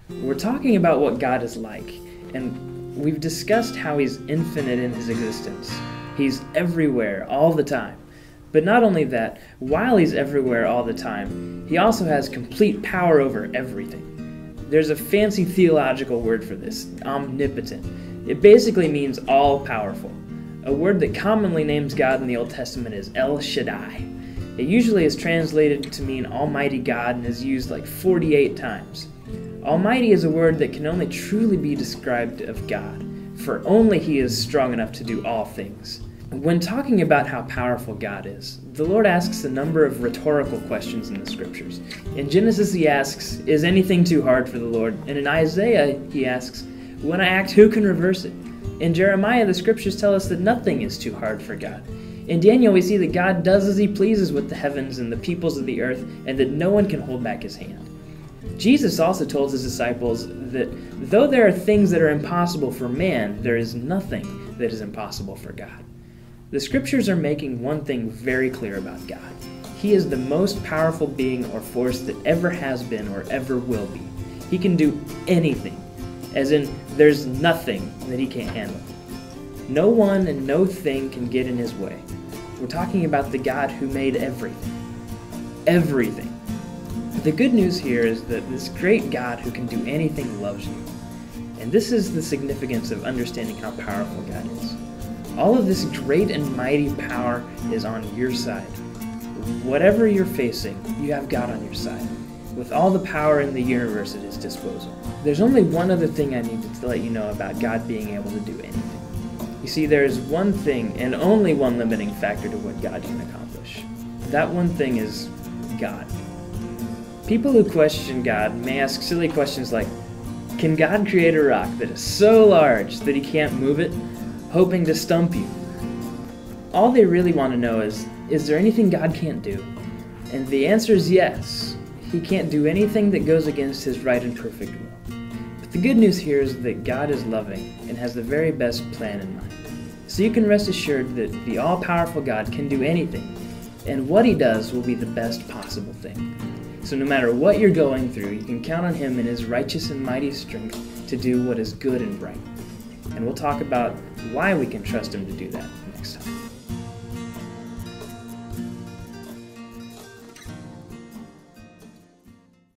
We're talking about what God is like, and we've discussed how He's infinite in His existence. He's everywhere, all the time. But not only that, while He's everywhere all the time, He also has complete power over everything. There's a fancy theological word for this, omnipotent. It basically means all-powerful. A word that commonly names God in the Old Testament is El Shaddai. It usually is translated to mean Almighty God and is used like 48 times. Almighty is a word that can only truly be described of God, for only He is strong enough to do all things. When talking about how powerful God is, the Lord asks a number of rhetorical questions in the Scriptures. In Genesis He asks, "Is anything too hard for the Lord?" And in Isaiah He asks, "When I act, who can reverse it?" In Jeremiah the Scriptures tell us that nothing is too hard for God. In Daniel we see that God does as He pleases with the heavens and the peoples of the earth, and that no one can hold back His hand. Jesus also told His disciples that though there are things that are impossible for man, there is nothing that is impossible for God. The Scriptures are making one thing very clear about God. He is the most powerful being or force that ever has been or ever will be. He can do anything, as in there's nothing that He can't handle. No one and no thing can get in His way. We're talking about the God who made everything. Everything. The good news here is that this great God who can do anything loves you. And this is the significance of understanding how powerful God is. All of this great and mighty power is on your side. Whatever you're facing, you have God on your side, with all the power in the universe at His disposal. There's only one other thing I need to let you know about God being able to do anything. You see, there is one thing and only one limiting factor to what God can accomplish. That one thing is God. People who question God may ask silly questions like, can God create a rock that is so large that He can't move it, hoping to stump you? All they really want to know is there anything God can't do? And the answer is yes. He can't do anything that goes against His right and perfect will. But the good news here is that God is loving and has the very best plan in mind. So you can rest assured that the all-powerful God can do anything, and what He does will be the best possible thing. So no matter what you're going through, you can count on Him in His righteous and mighty strength to do what is good and right. And we'll talk about why we can trust Him to do that next time.